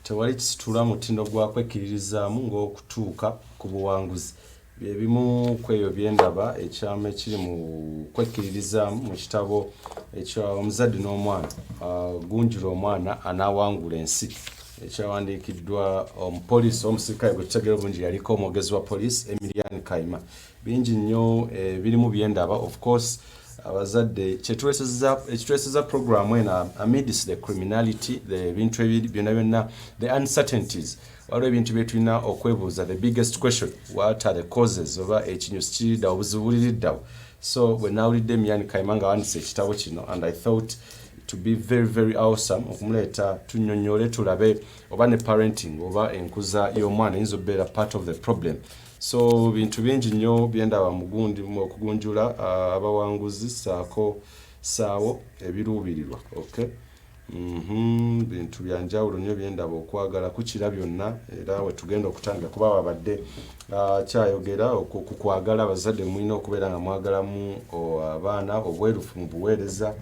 tewali kisitula mutindo gwa kwekkiririzaamu ng'okutuuka ku buwanguzi. Ebimu ku ebyo bye ndaba ekyama ekiri mu kwekkiririzaamu mu kitabo ekya Omuzadde n'Omwana, Gunjula omwana anaawangula ensi, ekyawandiikiddwa omupoliisi omusirikale gwe tutegeera obulungi yaliko omwogezi wa poliisi Emilian Kayima. Bingi nnyo birimu bye ndaba. Of course abazadde ekitweseza programu eno amidst the criminality, ebintu byonna byonna, the uncertainties, waliwo ebintu bye tulina okwebuuza. The biggest question, what are the causes oba ekinyusi kiriddawo, obuzibu buliriddawo? So bwe nawulidde Emilian Kayima nga wandise ekitabo kino, and I thought to be very very awesome okumuleeta tunnyonnyole tulabe oba ne parenting oba enkuza y'omwana eyinza okubeera part of the problem. So bintu bingi nnyo byendaba mugundi mu okugunjula abawanguzi saako saawo ebiruubirirwa. Okay, bintu bya njawulo nnyo byendaba okwagala kukira byonna, era we tugenda okutangira kuba wabadde kyayogera ku kwagala. Abazadde mulina okubeera nga mwagalamu abaana, obwerufu mu buweereza,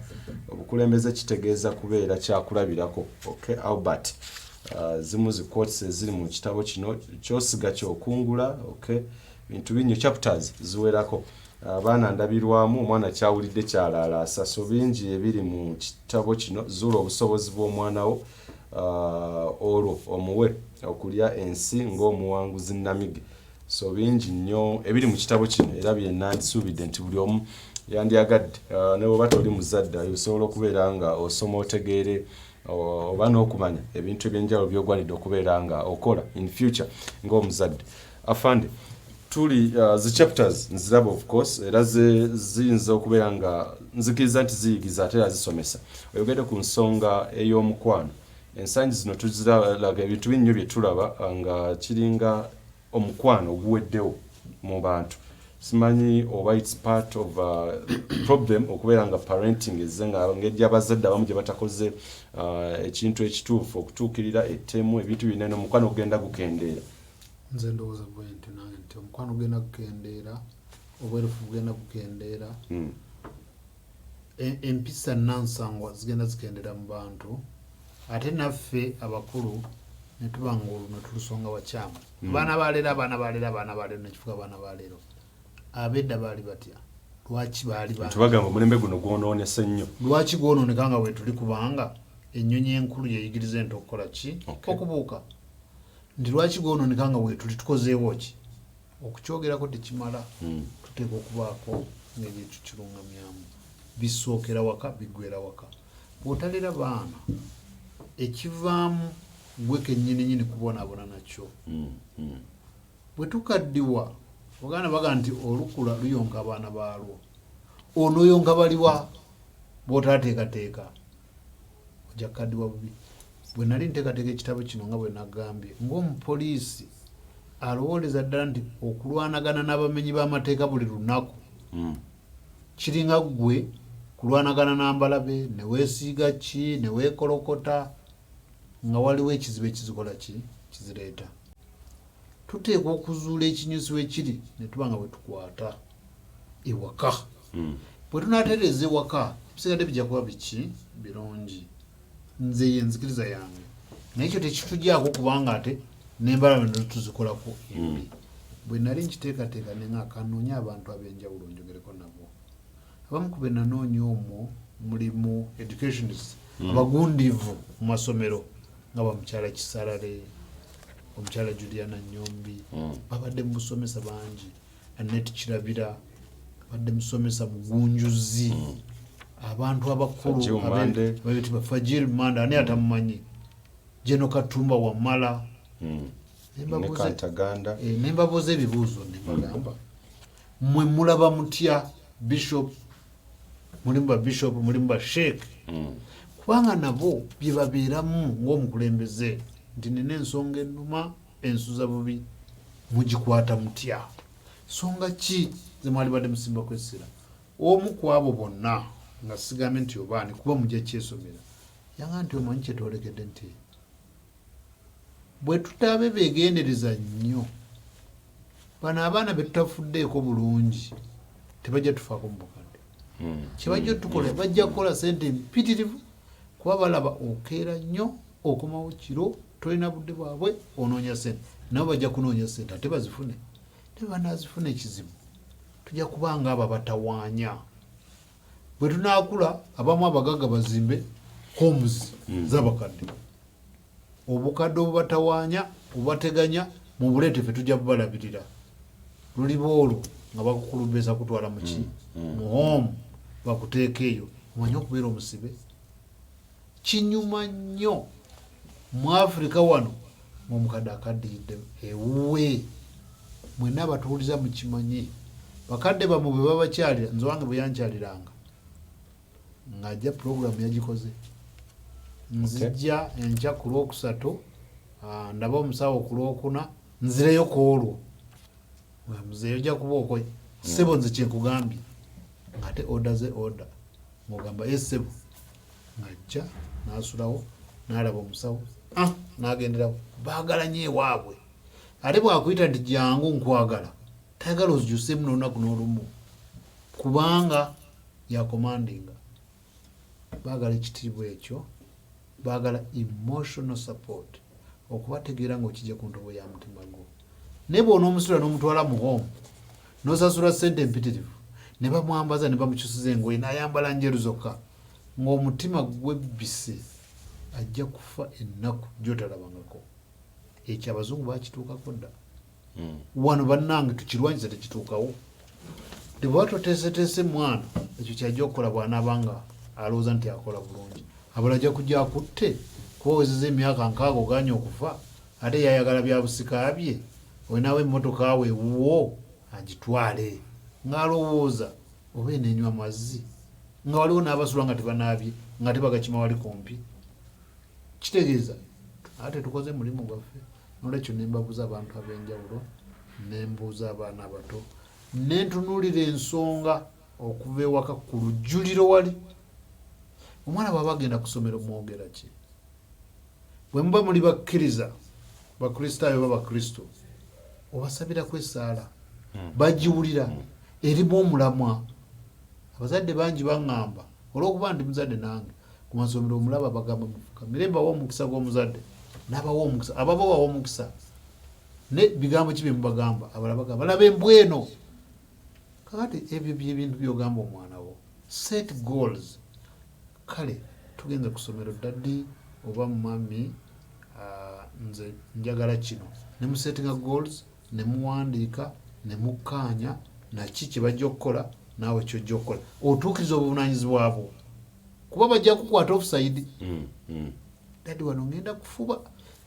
obukulembeze kitegeeza kubeera kyakulabirako. Okay, Albert zimu zi quotes eziri mu kitabo kino, kyosiga kyokungula. Okay, bintu binyo chapters ziwerako. Abaana ndabirwamu, omwana kyawulidde kyalaalaasa. So bingi ebiri mu kitabo kino, zuula obusobozi bw'omwana wo olwo omuwe okulya ensi ng'omuwanguzi namige. So bingi nnyo ebiri mu kitabo kino, era bye nandisuubidde nti buli omu yandyagadde ne bw'oba toli muzadde osobola okubeera nga osoma otegeere oba n'okumanya ebintu eby'enjawulo by'ogwanidde okubeera nga okola in future ng'omuzadde. Afande, tuli zi chapters nziraba of course, era ziyinza okubeera nga nzikiriza nti ziyigiza ate era zisomesa. Oyogedde ku nsonga ey'omukwano. Ensangi zino tuziraga ebintu binnyo bye tulaba nga kiringa omukwano oguweddewo mu bantu. Simanyi oba it's part of problem okubeera nga parenting ezze nga ngeri abazadde abamu gye batakoze ekintu ekituufu okutuukirira ettemu ebintu binene, omukwano ogenda gukendeera. Nze ndowooza bwe nti nange nti omukwano ogenda gukendeera, obwerufu bugenda gukendeera, empisa nansangwa zigenda zikendeera mu bantu, ate naffe abakulu ne tuba ng'olwo ne tulusonga wakyama. Abaana baleero nekifuga abaana baleero. Abedda baali batya? Lwaki baali batya? Tubagamba omulembe guno gwonoonese nnyo. Lwaki gwonooneka nga weetuli kubanga ennyonyi enkulu yeyigiriza ente okukola ki? Okubuuka. Ndi lwaki gwonooneka nga weetuli tukozeewo ki? Okukyogerako tekimala. Tuteeka okubaako ngeri tukirungamyamu. Bisookera waka, biggwera waka. Bw'otalera baana ekivaamu gwe kennyini kubonaabona nakyo. Bwe tukaddiwa Buganda baga nti olukula luyonka abaana baalwo. Ono yonka baliwa bw'otaateekateeka ojja kukaddiwa bubi. Bwe nali nteekateeka ekitabo kino nga bwe nagambye, ng'omupoliisi alowooleza ddala nti okulwanagana n'abamenyi b'amateeka buli lunaku kiringa ggwe kulwanagana n'ambalabe, ne weesiiga ki, ne weekolokota, nga waliwo ekizibu ekizikola ki kizireeta. Tuteekwa okuzuula ekinyusi wekiri ne tuba nga bwe tukwata ewaka. Bwe tunaatereeza ewaka ebisigadde bijja kuba biki birungi. Nze ye nzikiriza yange, naye ekyo tekitugyako kubanga ate n'embalabe ne tuzikolako embi. Bwe nali nkiteekateeka ne nga kanoonya abantu ab'enjawulo njogereko nabo. Abamu ku be nanoonya omwo mulimu educationists abagundiivu mu masomero nga bamukyala Kisarale, omukyala Juliana Nyombi, babadde mu busomesa bangi, Annette Kirabira, babadde musomesa Mugunjuzi, abantu abakulu babeti Fajil Manda ani atamumanyi, Jeno Katumba Wamala, nembabuuza ebibuuzo ne mbagamba mmwe mulaba mutya Bishop, mulimu ba Bishop, mulimu ba Sheikh, kubanga nabo bye babeeramu ng'omukulembeze nti nina ensonga ennuma ensuza bubi mugikwata mutya. Nsonga ki ze mwali badde musimba kwessira? Omu ku abo bonna nga sigambe nti obaani kuba mujja kyesomera yanga nti omanyi kyetwolekedde nti bwe tutabe beegendereza nnyo bano abaana be tutafuddeeko bulungi tebajja tufaako mu bukadde. Kyebajja tukola bajja kukola sente mpitirivu kuba balaba okeera nnyo okomawo kiro tolina budde bwabwe onoonya ssente nabo bajja kunoonya ssente ate bazifune ne banazifuna ekizibu tujja kubanga abo batawaanya bwe tunaakula abamu abagagga bazimbe homes z'abakadde obukadde obubatawaanya obubateganya mu buleete ffe tujja bubalabirira luliba olwo nga bakukulubeza kutwala muki mu home bakuteeka eyo omanye okubeera omusibe kinyuma nnyo mu Africa wano omukadde akaddiyidde ewuwe mwenna abatuuliza mukimanyi bakadde bamwe bwe babakyalira nze wange bwe yankyaliranga ng'ajja puroguramu yagikoze nzijja enkya ku lwokusatu ndaba omusawo ku lwokuna nzireyo ku olwo muzeeyo ojja kuba okoye ssebo nze kyenkugambye ng'ate oda ze oda ng'ogamba ssebo ng'ajja n'asulawo n'alaba omusawo n'agenderawo baagala nnyo ewaabwe ate bw'akuyita nti jangu nkwagala tayagala ozijuseemu n'olunaku n'olumu kubanga yakomandinga baagala ekitiibwa ekyo baagala emotional support okubategeera ng'okijja ku ntobo ya mutima gwo naye bw'onoomusula n'omutwala mu home n'osasula ssente empitirivu ne bamwambaza ne bamukyusiza engoye n'ayambala njeru zokka ng'omutima gwebbise ajja kufa ennaku gy'otalabangako ekyo abazungu bakituukako dda wano bannange tukirwanyisa tekituukawo tebwaba toteeseteese mwana ekyo kyajja okukola bw'anaabanga alowooza nti akola bulungi abala ajja kujja akutte kuwawezeza emyaka 6 oganye okufa ate yayagala bya busika bye olinawo emmotoka we ewuwo agitwale ng'alowooza oba enenywa mazzi nga waliwo n'abasula nga tebanaabye nga tebagakima wali kumpi kitegeeza ate tukoze mulimu gwaffe nolwekyo nembabuuza abantu ab'enjawulo nembuuza abaana abato nentunuulira ensonga okuva ewaka ku lujjuliro wali omwana bw'aba agenda ku ssomero mwogera ki bwe muba muli bakkiriza bakristaayo oba bakristo obasabirako essaala bagiwulira erimu omulamwa abazadde bangi baŋŋamba olw'okuba ndi muzadde nange ku masomero omulaba bagamba mufuka mirembe awa omukisa gw'omuzadde n'abawa omukisa ababawa omukisa ne bigambo ki bye mubagamba abalala bagamba laba embweno kakati ebyo byebintu byogamba omwana wo set goals kale tugenze ku ssomero daddi oba mami nze njagala kino ne musettinga goals ne muwandiika ne mukkaanya naki kye bajja okukola naawe kyojja okukola otuukiriza obuvunaanyizibwa bwo kuba bajja kukwata offside daddi wano ngenda kufuba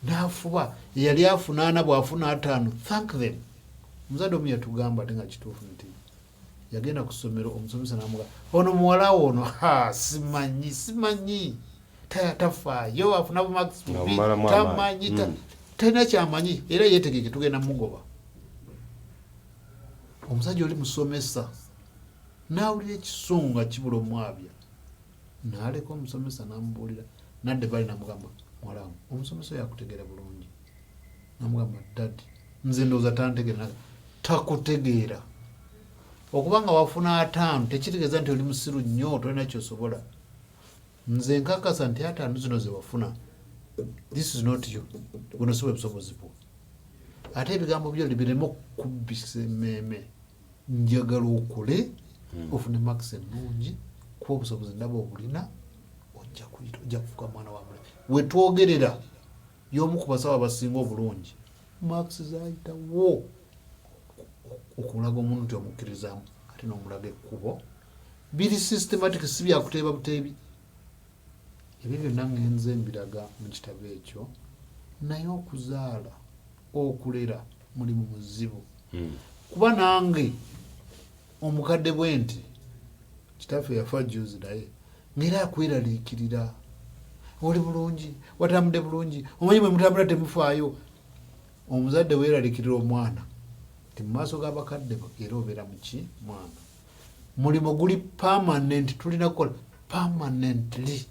n'afuba eyali afuna 4 bw'afuna 5 thank them omuzadde omu yatugamba ate nga kituufu nti yagenda ku ssomero omusomesa n'amugamba ono muwala ono simanyi tafaayo afuna bumakisi tamanyi talina kyamanyi era yeetegeke tugenda mugoba omusajja oli musomesa n'awulira ekisungu nga kibula omwabya n'aleka omusomesa n'amubuulira nadde bali n'amugamba muwala wange omusomesa oyo akutegeera bulungi n'amugamba daddi nze ndowooza tantegeera takutegeera okuba nga wafuna 5 tekitegeeza nti oli musiru nnyo tolina kyosobola nze nkakasa nti 5 zino ze wafuna this is not you buno si bwe busobozi bwo ate ebigambo byo bireme okubbisa emmeeme njagala okole ofune makisi ennungi kuba obusobozi ndaba obulina ojja kufuuka mwana wa mulabe wetwogerera y'omu ku basawo abasinga obulungi makisi zayitawo okulaga omuntu nti omukkirizamu ate n'omulaga ekkubo biri systematic si byakuteeba buteebi ebyo byonna ngenze mbiraga mu kitabo ekyo naye okuzaala okulera mulimu muzibu kuba nange omukadde bwe nti kitaffe yafa juzi naye ng'era akweraliikirira oli bulungi watambudde bulungi omanyi bwe mutambula temufaayo omuzadde weeraliikirira omwana ti mu maaso g'abakadde bo era obeera muki mwana mulimu guli permanent tulina kukola permanently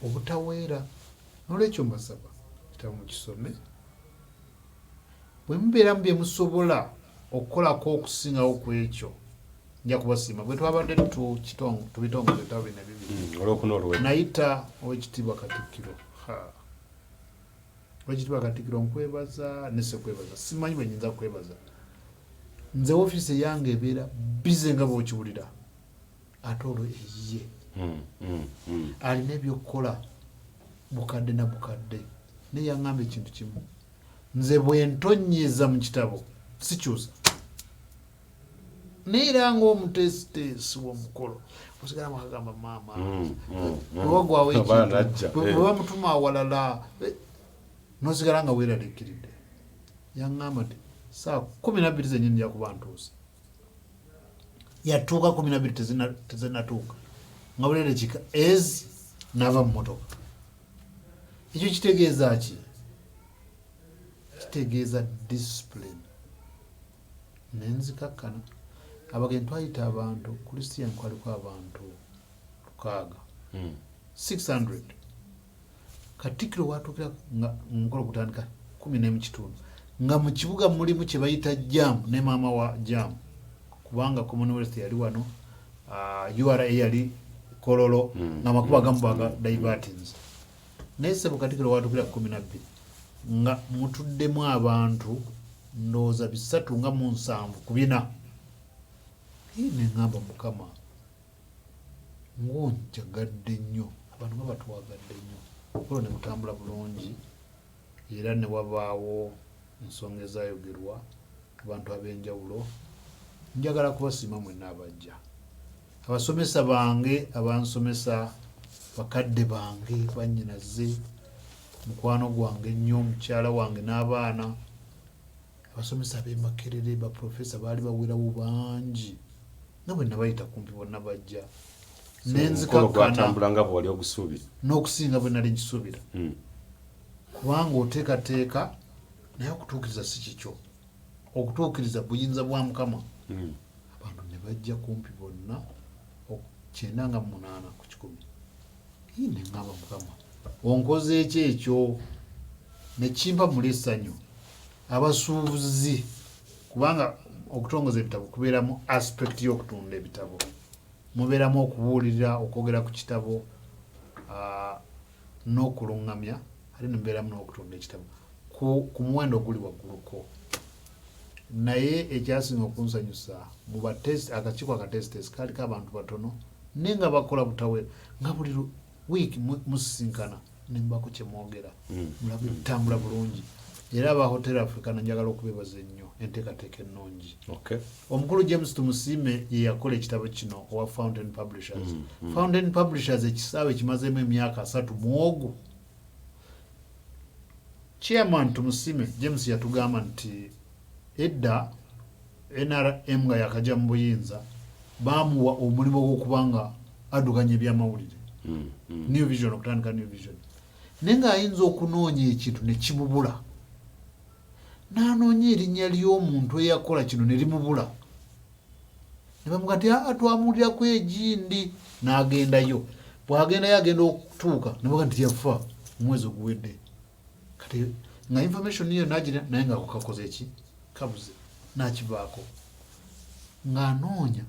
obutaweera nolwekyo mbasaba kitabo mukisome bwe mubeera mu bye musobola okukolako okusingawo ku ekyo nja kubasiima bwe twabadde tubitongole ebitabo bino ebibiri nayita owekitiibwa Katikkiro lwakituba Katikkiro nkwebaza ne Ssekwebaza simanyi bwe nyinza kwebaza nze ofiisi yange ebeera bize nga bw'okiwulira ate olwo eyiye alina ebyokukola bukadde na bukadde naye yaŋŋamba ekintu kimu nze bwe ntonnyeza mu kitabo sikyusa naye era ng'omutesiteesi w'omukolo osigala mwakagamba maama wewagwawo ekintu bwe bamutuma awalala n'osigala nga weeraliikiridde yaŋŋamba nti saa 12 zennyini nja kuba ntuuse yatuuka 12 tezinatuuka nga bulere kika ezi n'ava mu motoka ekyo kitegeeza ki kitegeeza discipline nenzikakkana abagenyi twayita abantu Christian kwaliko abantu 600 Katikkiro watuukira nga mukolo gutandika 11 nga mu kibuga mulimu kye bayita jam ne maama wa jam kubanga Commonwealth yali wano URA yali Kololo nga makuba gamu baga divertins naye Ssebo Katikkiro watuukira 12 nga mutuddemu abantu ndowooza 307 ku 4 neŋŋamba Mukama ng'onjagadde nnyo abantu nga batuwagadde nnyo okulo ne mutambula bulungi era ne wabaawo ensonga ezaayogerwa abantu ab'enjawulo njagala kubasiima mwenna abajja abasomesa bange abansomesa bakadde bange bannyinaze mukwano gwange nnyo mukyala wange n'abaana abasomesa b'e Makerere baprofesa baali bawerawo bangi nga bwe nabayita kumpi bonna bajja nenzikakkana bwali ogusuubira n'okusinga bwe nali nkisuubira kubanga oteekateeka naye okutuukiriza si kikyo okutuukiriza buyinza bwa Mukama abantu ne bajja kumpi bonna 98 ku 100 neŋŋamba Mukama onkoze ekyo nekimpa muli essanyu abasuubuzi kubanga okutongoza ebitabo kubeeramu aspect y'okutunda ebitabo mubeeramu okubuulira okwogera ku kitabo n'okuluŋŋamya ate nemubeeramu n'okutunda ekitabo ku muwendo oguli wagguluko naye ekyasinga okunsanyusa mu akakiiko akatesitesi kaaliko abantu batono naye nga bakola butawera nga buli wiiki musisinkana nembako kyemwogera mulabe bitambula bulungi era aba Hotel Africana njagala okubebaza ennyo enteekateeka ennungi omukulu James Tumusiime ye yakola ekitabo kino owa Fountain Publishers Fountain Publishers ekisaawe kimazeemu emyaka 3 muogu Chairman Tumusiime James yatugamba nti edda NRM nga yakajja mu buyinza baamuwa omulimu gw'okubanga addukanya ebyamawulire New Vision okutandika New Vision naye ng'ayinza okunoonya ekintu ne kimubula n'anoonya erinnya ly'omuntu eyakola kino ne limubula ne bamuga nti twamuwulirako egindi n'agendayo bw'agendayo agenda okutuuka ne baga nti yafa omwezi oguwedde kati nga information iyo nagira naye nga kukakoze eki kabuze nakivaako ng'anoonya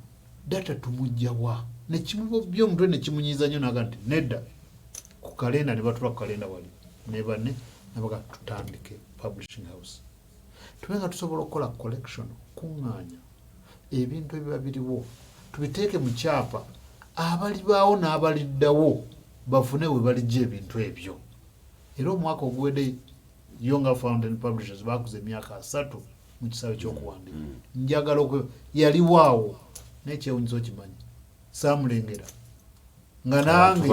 data tumugjawa nekimubya omutwe nekimunyiiza nnyo naga nti nedda ku kalenda ne batula ku kalenda wali ne banne nabaga tutandike publishing house tube nga tusobola okukola collection kuŋŋaanya ebintu ebiba biriwo tubiteeke mu kyapa abalibaawo n'abaliddawo bafune we balijja ebintu ebyo era omwaka oguwedde Yonga Fountain Publishers bakuze emyaka 3 mu kisaawe ky'okuwandiika njagala yaliwaawo n'ekyewunyiza okimanyi saamulengera nga nange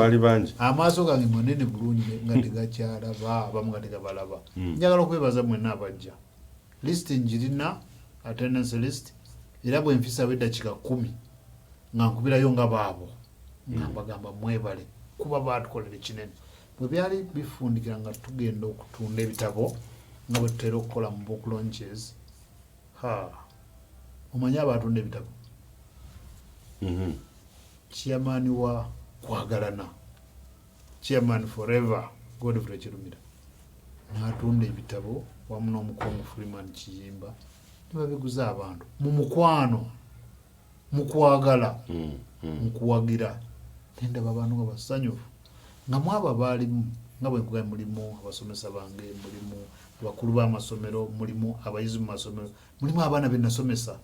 amaaso gange manene bulungi nga tegakyalaba abamu nga tegabalaba njagala okwebaza mwenna abajja list njirina attendance list era bwe nfisawo eddakiika 10 nga nkubirayo nga baabo nga mbagamba mwebale kuba baatukolera kinene bwe byali bifundikira nga tugenda okutunda ebitabo nga bwe tutera okukola mu book launches omanyi abatunda ebitabo chairman wa kwagalana chairman forever Godfrey Kirumira n'atunda ebitabo wamu n'omukungu Freeman Kiyimba ne babiguza abantu mu mukwano mu kwagala mu kuwagira nendaba abantu nga basanyufu nga mwaba baalimu nga bwe nkuga mulimu abasomesa bange, mulimu abakulu b'amasomero, mulimu abayizi mu masomero, mulimu abaana be nasomesa.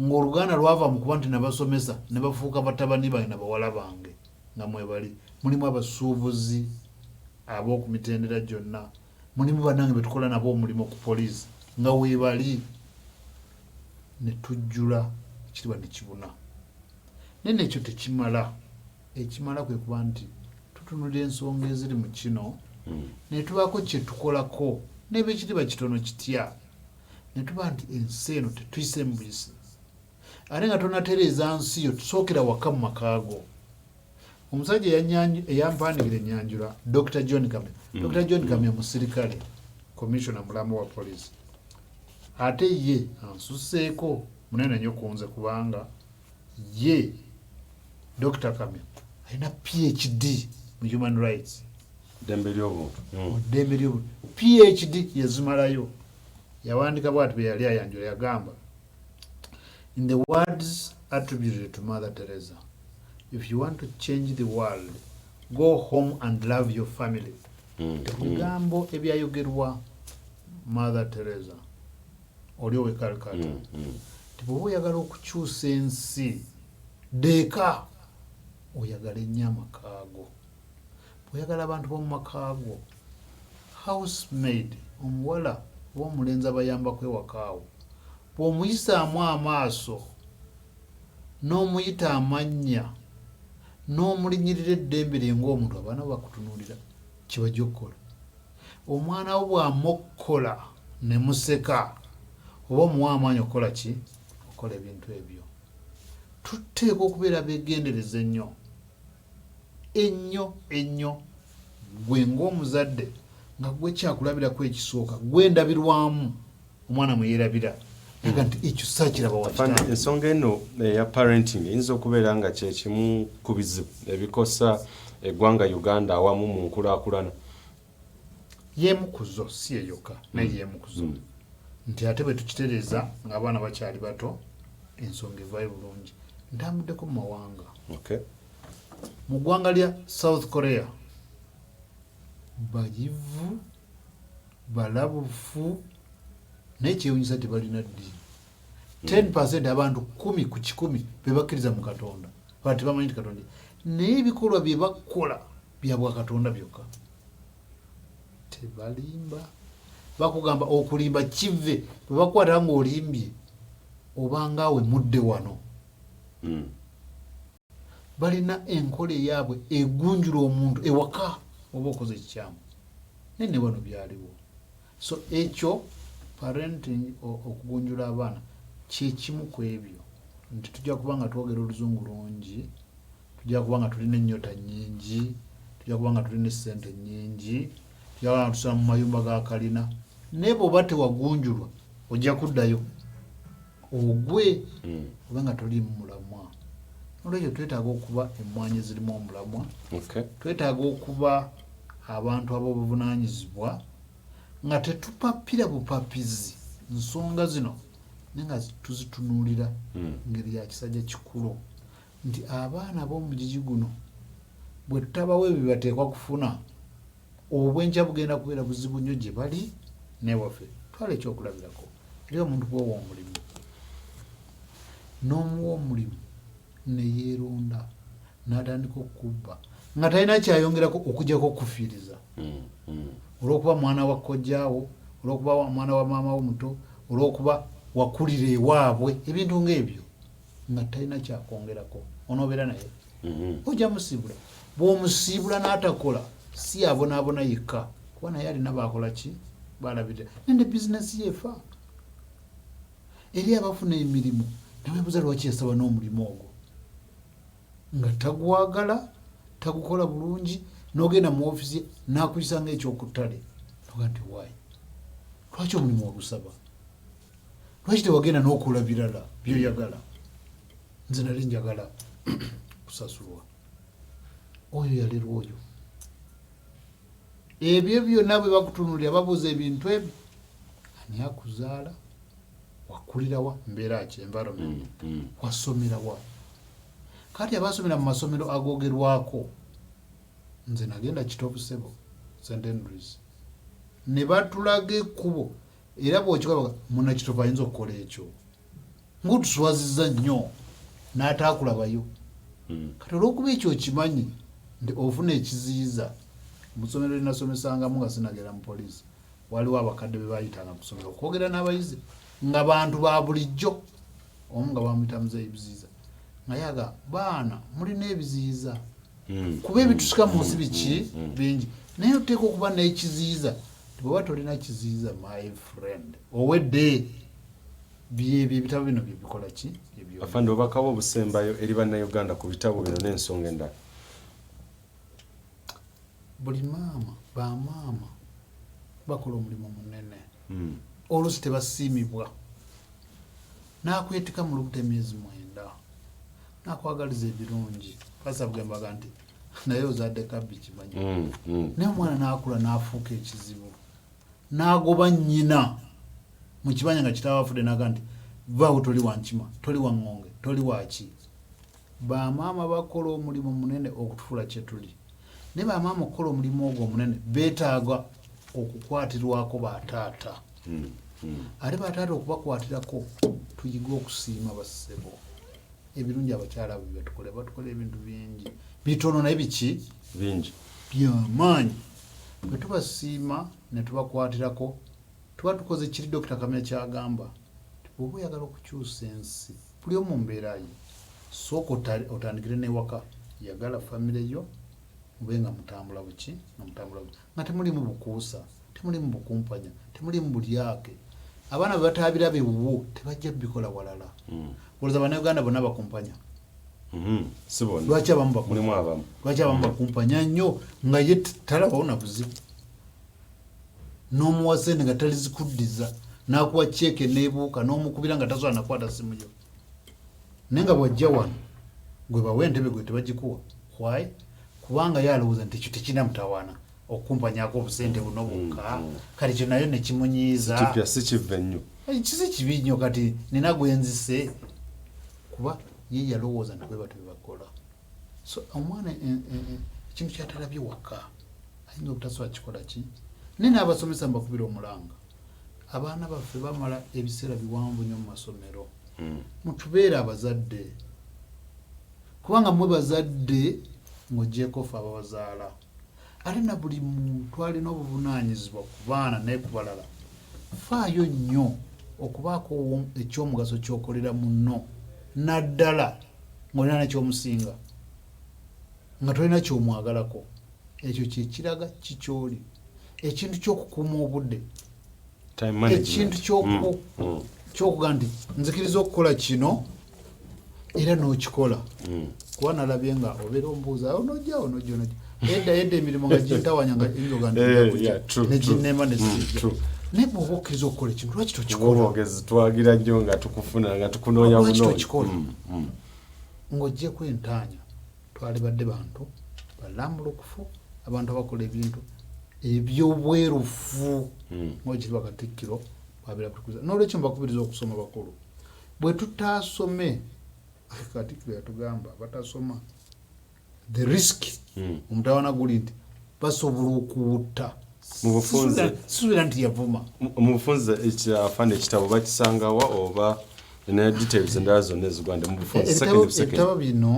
Ng'Oluganda lwava mu kuba nti nabasomesa ne bafuuka batabani bange na bawala bange nga mwebali. Mulimu abasuubuzi ab'oku mitendera gyonna, mulimu bannange be tukola nabo omulimu ku poliisi nga weebali. Ne tujjula ekitiibwa ne kibuna. Naye nekyo tekimala. Ekimala kwe kuba nti tutunulira ensonga eziri mu kino ne tubaako kye tukolako n'eba ekitiibwa kitono kitya ne tuba nti ensi eno tetuyise mu buyisi. Ate nga tonatereeza nsi yo tusookera waka mu makaago. Omusajja eyampandiikira ennyanjula Dr. John Kamya. Dr. John Kamya musirikale, commissioner mulamu wa poliisi. Ate ye ansusseeko munene nnyo ku nze kubanga ye Dr. Kamya alina PhD mu human rights. Ddembe ly'obuntu. Ddembe ly'obuntu. PhD yazimalayo. Yawandiika bw'ati bwe yali ayanjula yagamba, in the words attributed to Mother Teresa, if you want to change the world, go home and love your family. Ebigambo ebyayogerwa Mother Teresa oli owekalukata ti bw'oba oyagala okukyusa ensi deeka oyagala ennyo amakaago. Bw'oyagala abantu b'omu makaago, housemaid omuwala oba omulenzi abayambako ewakaawo, bw'omuyisaamu amaaso n'omuyita amannya n'omulinyirira eddembe lye ng'omuntu, abaana bakutunuulira kibajja okukola. Omwana wo bw'amokkola ne museka oba omuwa amaanyi okukola ki? Okukola ebintu ebyo. Tuteekwa okubeera beegendereza ennyo ennyo. Gwe ng'omuzadde nga gwe kyakulabirako ekisooka, gwe ndabirwamu omwana mwe yeerabira. Nti ekyo saakiraba wakitanga. Ensonga eno eya parenting eyinza okubeera nga kye kimu ku bizibu ebikosa eggwanga Uganda awamu mu nkulaakulana. Y'emu ku zo, si eyokka, naye y'emu ku zo. Nti ate bwe tukitereeza ng'abaana bakyali bato, ensonga evaayo bulungi. Ntambuddeko mu mawanga. Mu ggwanga lya South Korea bayivu, balabufu, naye kyewuunyisa tebalina ddiini. 10% abantu 10 ku 100 be bakkiriza mu Katonda. Bati tebamanyi nti Katonda. Naye ebikolwa bye bakola bya bwa Katonda byokka. Tebalimba. Bakugamba okulimba kive, bwe bakwata ng'olimbye obangaawe mudde wano. Balina enkola eyaabwe egunjula omuntu ewaka oba okoze ekikyamu. Naye ne bano byaliwo. So ekyo parenting okugunjula abaana kye kimu ku ebyo. Nti tujja kuba nga twogera oluzungu lungi, tujja kuba nga tulina ennyota nnyingi, tujja kuba nga tulina essente nnyingi, tujja kuba nga tusula mu mayumba ga kalina. Naye bw'oba tewagunjulwa ojja kuddayo ogwe oba nga toli mu mulamwa. Olwekyo twetaaga okuba emmwanyi ezirimu omulamwa. Twetaaga okuba abantu ab'obuvunaanyizibwa nga tetupapira bupapizi nsonga zino naye nga tuzitunuulira ngeri ya kisajja kikulu nti abaana b'omugigi guno bwe tutabawo ebyo bateekwa kufuna obwenkya bugenda kubeera buzibu nnyo gye bali n'ewaffe. Twala ekyokulabirako eri omuntu bw'owa omulimu n'omuwa omulimu ne yeeronda n'atandika okubba nga talina kyayongerako okugyako okufiiriza olw'okuba mwana wa kkojjaawo, olw'okuba mwana wa maama wo muto, olw'okuba wakulira ewaabwe, ebintu ng'ebyo nga talina kyakwongerako, onoobeera naye ojja musiibula. Bw'omusiibula n'atakola si abonaabona yekka, kuba naye alina baakola ki? Balabirira. Nende bizinesi yeefa. Eri abafuna emirimu neweebuuza lwaki yasaba n'omulimu ogwo nga tagwagala, tagukola bulungi, n'ogenda mu ofiisi n'akuyisa ng'ekyokuttale. Noga nti waayi, lwaki omulimu wagusaba? Lwaki tewagenda n'okola birala by'oyagala? Nze nali njagala kusasulwa. Oyo yalerwa oyo. Ebyo byonna bwe bakutunuulira babuuza ebintu ebyo. Ani akuzaala? Wakulira wa? Mbeera ki? Environment. Wasomera wa? Kati abasomera mu masomero agoogerwako nze nagenda Kitovu Ssebo St Andrews ne batulaga ekkubo era bw'okikola munnakitovu ayinza okukola ekyo ng'otuswazizza nnyo n'ataakulabayo kati olw'okuba ekyo okimanyi nti ofuna ekiziyiza mu ssomero lye nasomesangamu nga sinagera mu poliisi waliwo abakadde be baayitanga ku ssomero okwogera n'abayizi nga bantu ba bulijjo omu nga bamuyita muzeeyi biziyiza nga yaga baana mulina ebiziyiza kuba ebitusika mu nsi biki bingi naye oteeka okuba n'ekiziyiza bw'oba tolina kiziyiza my friend owedde byebyo ebitabo bino byebikola ki afande obakawo obusembayo eri bannayuganda ku bitabo bino n'ensonga endala buli maama bamaama bakola omulimu munene oluusi tebasiimibwa n'akwetika mu lubuto emyezi 9 n'akwagaliza ebirungi basabugembaga nti naye ozadde kabbi kimanyi naye omwana n'akula n'afuuka ekizibu n'agoba nnyina mu kibanja nga kitaawe afudde naga nti vaawo toli wankima toli waŋŋonge toli waki bamaama bakola omulimu munene okutufuula kye tuli naye bamaama okukola omulimu ogwo omunene beetaaga okukwatirwako bataata ate bataata okubakwatirako tuyiga okusiima bassebo ebirungi abakyala bwe batukola ebintu bingi bitono naye biki bingi byamaanyi bwe tubasiima ne tubakwatirako tuba tukoze kiri Dr. Kamya kyagamba bw'oba oyagala okukyusa ensi buli omu mbeera ye sooka otandikire n'ewaka yagala famire yo mube nga mutambula buki nga temulimu bukuusa temulimu bukumpanya temulimu bulyake abaana bwe bataabira bewuwo tebajja bikola walala olowooza bannayuganda bonna bakumpanya lwaki abamu bakumpanya nnyo nga ye talabawo na buzibu n'omuwa sente nga talizikuddiza n'akuwa ceeke n'ebuuka n'omukubira nga tasobola nakwata simu yo naye nga bwajja wano gwe bawa entebe gwe tebagikuwa why kubanga ye alowooza nti ekyo tekirina mutawaana okumpanyako obusente buno bwokka kati kyo nayo nekimunyiiza kipya si kive nnyo kisi kibi nnyo kati nina gwenzise kuba ye yalowooza nti bwe batyo bye bakola so omwana ekintu kyatalabye waka ayinza obutasobola kikola ki naye n'abasomesa mbakubira omulanga abaana baffe bamala ebiseera biwanvu nnyo mu masomero mutubeere abazadde kubanga mwe bazadde ng'oggyeko ffe ababazaala ate na buli muntu alina obuvunaanyizibwa ku baana naye ku balala faayo nnyo okubaako ekyomugaso kyokolera munno naddala ng'olina nekyomusinga nga tolina kyomwagalako ekyo kyekiraga kikyoli ekintu ky'okukuuma obudde ekintu kyokuga nti nzikiriza okukola kino era n'okikola kuba nalabye nga obeera ombuuza onojja edda emirimu nga gintawanya nga enjoga neginema nesijja naye bw'oba okkiriza okukola ekintu lwaki tokikola twagira nnyo nga tukufuna nga tukunoonya lwaki tokikola ng'oggyeko entaanya twali badde bantu balambulukufu abantu abakola ebintu ebyobwerufu ng'okiri bakatikkiro babirakutukuza n'olwekyo mbakubiriza okusoma bakulu bwe tutaasome katikkiro yatugamba batasoma the risk omutawana guli nti basobola okuwutta sisuubira nti yavuma mu bufunze afande ekitabo bakisangawa oba ne details endala zonna ezigwanda mu bufunze ebitabo bino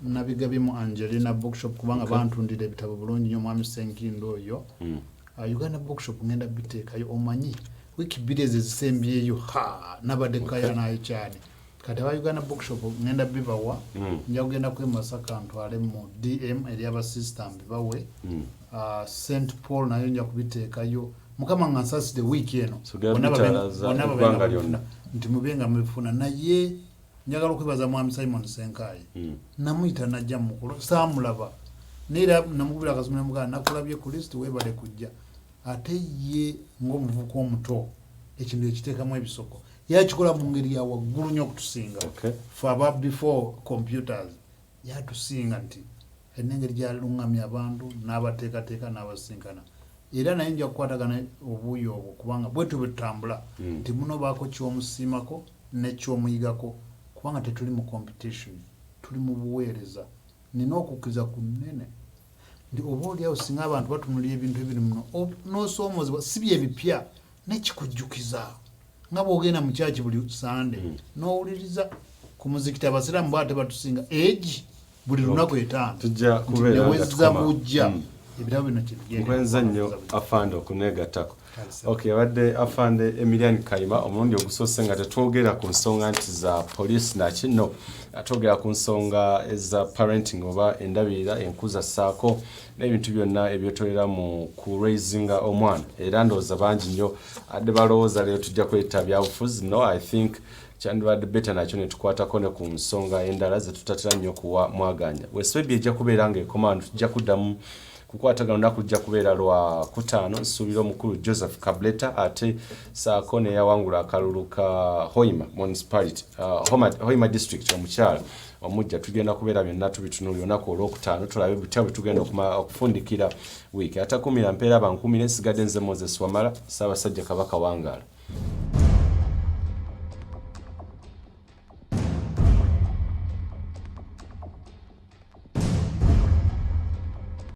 nabigabye mu Angelina bookshop kubanga bantundira ebitabo bulungi nnyo mwami Senkindo oyo Uganda bookshop ngenda biteekayo omanyi wiki bbiri ezisembyeyo nabadde kaya nayo cyane kati aba Uganda bookshop ngenda bibawa nja kugenda kwe Masaka ntwale mu DM eri abasista mbibawe St Paul nayo nja kubiteekayo mukama nga nsaside wiiki eno nti mubenga mubifuna naye njagala okwebaza mwami Simon Senkai namuyita najja mukulu saamulaba neera namukubira akasomero mugana nakulabye ku list webale kujja ate ye ng'omuvubuka omuto ekintu ekiteekamu ebisoko yakikola mu ngeri ya waggulu nnyo okutusinga faba before computers yatusinga nti enengeri gyalungamya abantu n'abateekateeka n'abasinkana era naye nja kukwatagana obuuyi obwo kubanga bwetu bwetutambula nti muno baako kyomusiimako nekyomuyigako kubanga tetuli mu competition tuli mu buweereza nina okukkiriza ku nnene ndi oba oliawo singa abantu batunulira ebintu ebiri muno n'osoomozebwa si bye bipya nekikujjukiza nga bw'ogenda mu kyaki buli sande n'owuliriza ku muzikiti abasiraamu bwate batusinga egi buli lunaku etaano tujja kubeera newezza bujja ebirabo bino nkwenza nnyo afande okuneegattako okay abadde afande Emilian Kayima omulundi ogusoose nga tetwogera ku nsonga nti za police nakino atwogera ku nsonga eza parenting oba endabirira enkuza ssaako n'ebintu byonna ebyetolera mu ku raisinga omwana era ndowooza bangi nnyo adde balowooza leero tujja kweta byabufuzi no I think kyandibadde beta nakyo netukwatako ne ku nsonga endala zetutatera nnyo kuwa mwaganya Weesibe ejja kubeera ng'ekoma tujja kuddamu kukwatagana olunaku lujja kubeera lwa kutaano nsuubira omukulu Joseph Kableta ate saako neyawangula akalulu ka Hoima municipality Hoima district omukyala omujja tugenda kubeera byonna tubitunula olunaku olwokutaano tulabe butya bwe tugenda okufundikira wiiki atakumira mpeera abankumire nsigadde nze Moses Wamala Ssaabasajja Kabaka Wangaala.